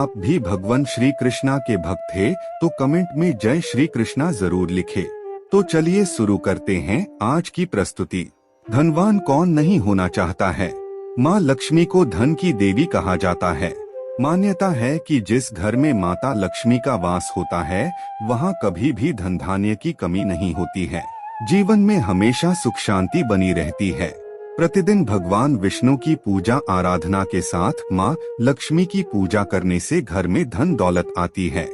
आप भी भगवान श्री कृष्णा के भक्त थे तो कमेंट में जय श्री कृष्णा जरूर लिखे। तो चलिए शुरू करते हैं आज की प्रस्तुति। धनवान कौन नहीं होना चाहता है। माँ लक्ष्मी को धन की देवी कहा जाता है। मान्यता है कि जिस घर में माता लक्ष्मी का वास होता है वहाँ कभी भी धन धान्य की कमी नहीं होती है। जीवन में हमेशा सुख शांति बनी रहती है। प्रतिदिन भगवान विष्णु की पूजा आराधना के साथ माँ लक्ष्मी की पूजा करने से घर में धन दौलत आती है।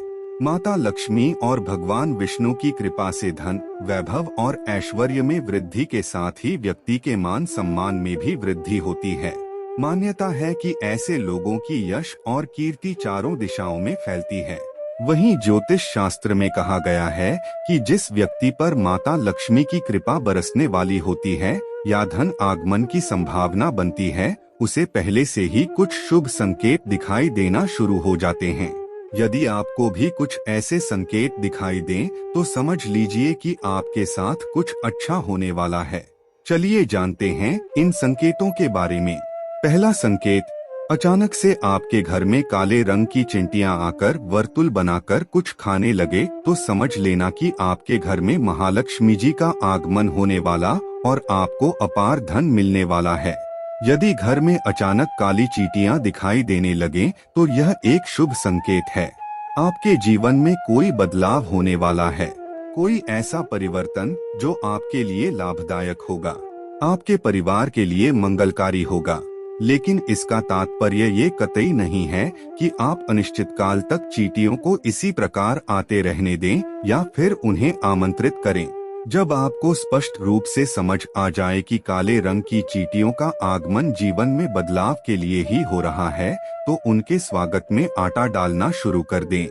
माता लक्ष्मी और भगवान विष्णु की कृपा से धन, वैभव और ऐश्वर्य में वृद्धि के साथ ही व्यक्ति के मान सम्मान में भी वृद्धि होती है। मान्यता है कि ऐसे लोगों की यश और कीर्ति चारों दिशाओं में फैलती है। वहीं ज्योतिष शास्त्र में कहा गया है कि जिस व्यक्ति पर माता लक्ष्मी की कृपा बरसने वाली होती है या धन आगमन की संभावना बनती है, उसे पहले से ही कुछ शुभ संकेत दिखाई देना शुरू हो जाते हैं। यदि आपको भी कुछ ऐसे संकेत दिखाई दें तो समझ लीजिए कि आपके साथ कुछ अच्छा होने वाला है। चलिए जानते हैं इन संकेतों के बारे में। पहला संकेत, अचानक से आपके घर में काले रंग की चिंटियां आकर वर्तुल बनाकर कुछ खाने लगे तो समझ लेना कि आपके घर में महालक्ष्मी जी का आगमन होने वाला और आपको अपार धन मिलने वाला है। यदि घर में अचानक काली चींटियां दिखाई देने लगे तो यह एक शुभ संकेत है। आपके जीवन में कोई बदलाव होने वाला है। कोई ऐसा परिवर्तन जो आपके लिए लाभदायक होगा, आपके परिवार के लिए मंगलकारी होगा। लेकिन इसका तात्पर्य ये कतई नहीं है कि आप अनिश्चित काल तक चींटियों को इसी प्रकार आते रहने दें या फिर उन्हें आमंत्रित करें। जब आपको स्पष्ट रूप से समझ आ जाए कि काले रंग की चींटियों का आगमन जीवन में बदलाव के लिए ही हो रहा है, तो उनके स्वागत में आटा डालना शुरू कर दें।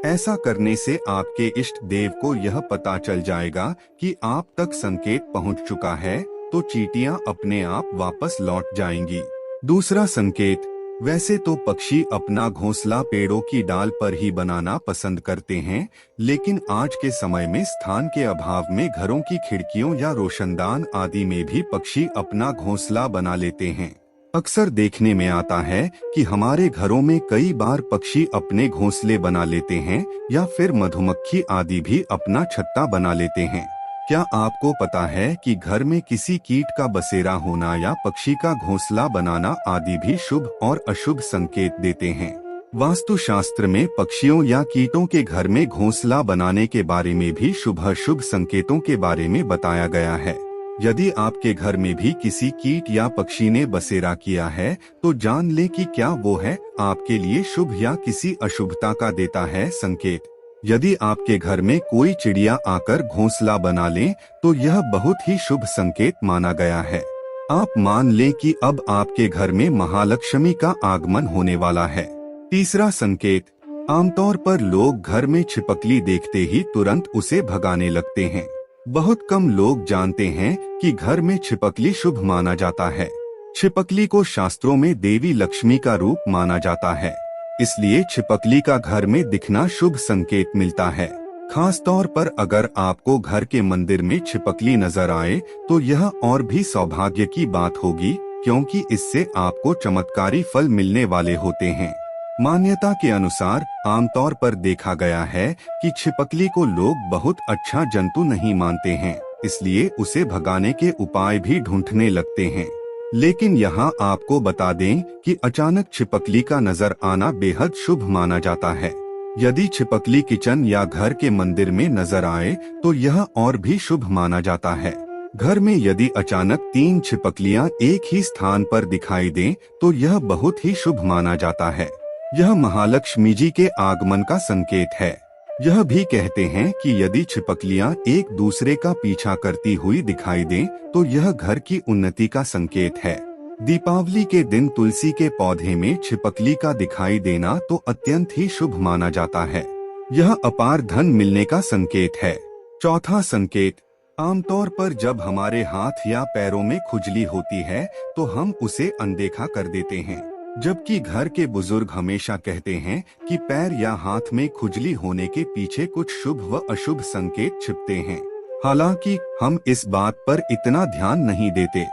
ऐसा करने से आपके इष्ट देव को यह पता चल जाएगा कि आप तक संकेत पहुंच चुका है, तो चींटियां अपने आप वापस लौट जाएंगी। दूसरा संकेत, वैसे तो पक्षी अपना घोंसला पेड़ों की डाल पर ही बनाना पसंद करते हैं, लेकिन आज के समय में स्थान के अभाव में घरों की खिड़कियों या रोशनदान आदि में भी पक्षी अपना घोंसला बना लेते हैं। अक्सर देखने में आता है कि हमारे घरों में कई बार पक्षी अपने घोंसले बना लेते हैं या फिर मधुमक्खी आदि भी अपना छत्ता बना लेते हैं। क्या आपको पता है कि घर में किसी कीट का बसेरा होना या पक्षी का घोंसला बनाना आदि भी शुभ और अशुभ संकेत देते हैं। वास्तु शास्त्र में पक्षियों या कीटों के घर में घोंसला बनाने के बारे में भी शुभ अशुभ संकेतों के बारे में बताया गया है। यदि आपके घर में भी किसी कीट या पक्षी ने बसेरा किया है तो जान लें कि क्या वो है आपके लिए शुभ या किसी अशुभता का देता है संकेत। यदि आपके घर में कोई चिड़िया आकर घोंसला बना ले तो यह बहुत ही शुभ संकेत माना गया है। आप मान लें कि अब आपके घर में महालक्ष्मी का आगमन होने वाला है। तीसरा संकेत, आमतौर पर लोग घर में छिपकली देखते ही तुरंत उसे भगाने लगते हैं। बहुत कम लोग जानते हैं कि घर में छिपकली शुभ माना जाता है। छिपकली को शास्त्रों में देवी लक्ष्मी का रूप माना जाता है, इसलिए छिपकली का घर में दिखना शुभ संकेत मिलता है। खास तौर पर अगर आपको घर के मंदिर में छिपकली नजर आए तो यह और भी सौभाग्य की बात होगी, क्योंकि इससे आपको चमत्कारी फल मिलने वाले होते हैं। मान्यता के अनुसार आमतौर पर देखा गया है कि छिपकली को लोग बहुत अच्छा जंतु नहीं मानते हैं, इसलिए उसे भगाने के उपाय भी ढूंढने लगते हैं। लेकिन यहाँ आपको बता दें कि अचानक छिपकली का नजर आना बेहद शुभ माना जाता है। यदि छिपकली किचन या घर के मंदिर में नजर आए तो यह और भी शुभ माना जाता है। घर में यदि अचानक 3 छिपकलियां एक ही स्थान पर दिखाई दें तो यह बहुत ही शुभ माना जाता है। यह महालक्ष्मी जी के आगमन का संकेत है। यह भी कहते हैं कि यदि छिपकलियां एक दूसरे का पीछा करती हुई दिखाई दें तो यह घर की उन्नति का संकेत है। दीपावली के दिन तुलसी के पौधे में छिपकली का दिखाई देना तो अत्यंत ही शुभ माना जाता है। यह अपार धन मिलने का संकेत है। चौथा संकेत, आमतौर पर जब हमारे हाथ या पैरों में खुजली होती है तो हम उसे अनदेखा कर देते हैं, जबकि घर के बुजुर्ग हमेशा कहते हैं कि पैर या हाथ में खुजली होने के पीछे कुछ शुभ व अशुभ संकेत छिपते हैं। हालांकि हम इस बात पर इतना ध्यान नहीं देते,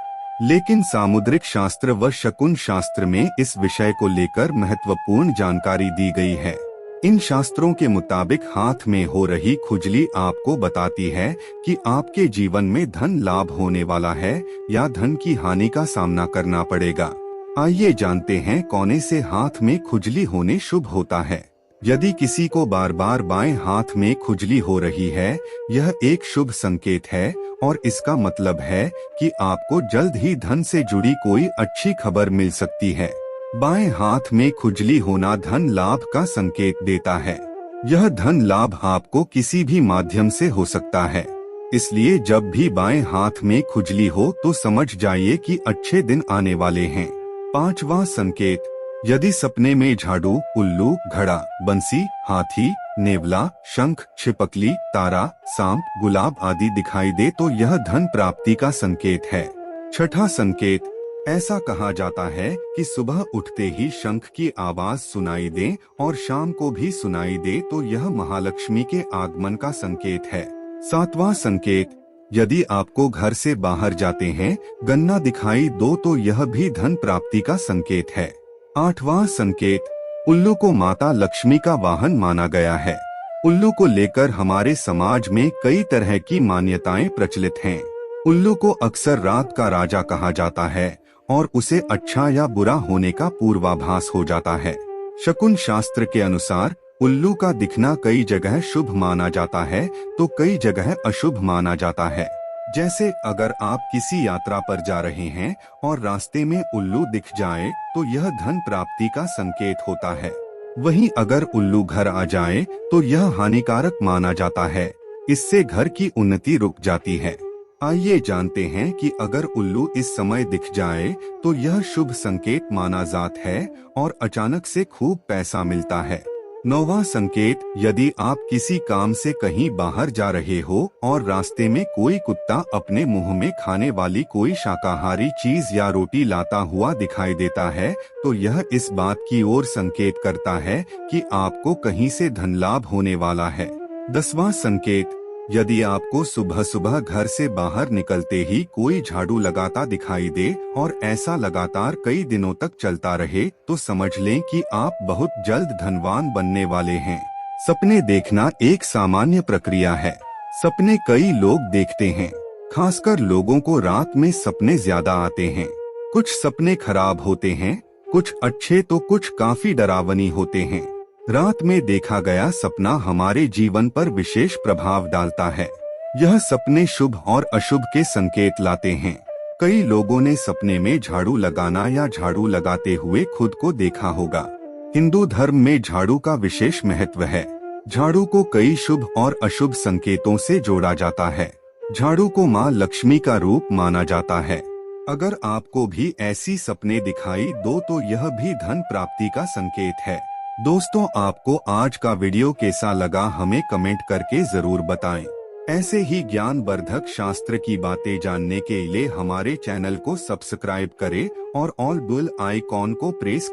लेकिन सामुद्रिक शास्त्र व शकुन शास्त्र में इस विषय को लेकर महत्वपूर्ण जानकारी दी गई है। इन शास्त्रों के मुताबिक हाथ में हो रही खुजली आपको बताती है कि आपके जीवन में धन लाभ होने वाला है या धन की हानि का सामना करना पड़ेगा। आइए जानते हैं कोने से हाथ में खुजली होने शुभ होता है। यदि किसी को बार बार बाएं हाथ में खुजली हो रही है, यह एक शुभ संकेत है और इसका मतलब है कि आपको जल्द ही धन से जुड़ी कोई अच्छी खबर मिल सकती है। बाएं हाथ में खुजली होना धन लाभ का संकेत देता है। यह धन लाभ आपको किसी भी माध्यम से हो सकता है, इसलिए जब भी बाएं हाथ में खुजली हो तो समझ जाइए कि अच्छे दिन आने वाले हैं। पांचवा संकेत, यदि सपने में झाड़ू, उल्लू, घड़ा, बंसी, हाथी, नेवला, शंख, छिपकली, तारा, सांप, गुलाब आदि दिखाई दे तो यह धन प्राप्ति का संकेत है। छठा संकेत, ऐसा कहा जाता है कि सुबह उठते ही शंख की आवाज सुनाई दे और शाम को भी सुनाई दे तो यह महालक्ष्मी के आगमन का संकेत है। सातवां संकेत, यदि आपको घर से बाहर जाते हैं गन्ना दिखाई दो तो यह भी धन प्राप्ति का संकेत है। आठवां संकेत, उल्लू को माता लक्ष्मी का वाहन माना गया है। उल्लू को लेकर हमारे समाज में कई तरह की मान्यताएं प्रचलित हैं। उल्लू को अक्सर रात का राजा कहा जाता है और उसे अच्छा या बुरा होने का पूर्वाभास हो जाता है। शकुन शास्त्र के अनुसार उल्लू का दिखना कई जगह शुभ माना जाता है तो कई जगह अशुभ माना जाता है। जैसे अगर आप किसी यात्रा पर जा रहे हैं और रास्ते में उल्लू दिख जाए तो यह धन प्राप्ति का संकेत होता है। वहीं अगर उल्लू घर आ जाए तो यह हानिकारक माना जाता है, इससे घर की उन्नति रुक जाती है। आइए जानते हैं कि अगर उल्लू इस समय दिख जाए तो यह शुभ संकेत माना जाता है और अचानक से खूब पैसा मिलता है। नौवां संकेत, यदि आप किसी काम से कहीं बाहर जा रहे हो और रास्ते में कोई कुत्ता अपने मुंह में खाने वाली कोई शाकाहारी चीज या रोटी लाता हुआ दिखाई देता है तो यह इस बात की ओर संकेत करता है कि आपको कहीं से धन लाभ होने वाला है। 10वां संकेत, यदि आपको सुबह सुबह घर से बाहर निकलते ही कोई झाड़ू लगाता दिखाई दे और ऐसा लगातार कई दिनों तक चलता रहे तो समझ लें कि आप बहुत जल्द धनवान बनने वाले हैं। सपने देखना एक सामान्य प्रक्रिया है। सपने कई लोग देखते हैं, खासकर लोगों को रात में सपने ज्यादा आते हैं। कुछ सपने खराब होते हैं, कुछ अच्छे तो कुछ काफी डरावनी होते हैं। रात में देखा गया सपना हमारे जीवन पर विशेष प्रभाव डालता है। यह सपने शुभ और अशुभ के संकेत लाते हैं। कई लोगों ने सपने में झाड़ू लगाना या झाड़ू लगाते हुए खुद को देखा होगा। हिंदू धर्म में झाड़ू का विशेष महत्व है। झाड़ू को कई शुभ और अशुभ संकेतों से जोड़ा जाता है। झाड़ू को मां लक्ष्मी का रूप माना जाता है। अगर आपको भी ऐसी सपने दिखाई दो तो यह भी धन प्राप्ति का संकेत है। दोस्तों, आपको आज का वीडियो कैसा लगा हमें कमेंट करके जरूर बताएं। ऐसे ही ज्ञानवर्धक शास्त्र की बातें जानने के लिए हमारे चैनल को सब्सक्राइब करें और ऑल बेल आइकॉन को प्रेस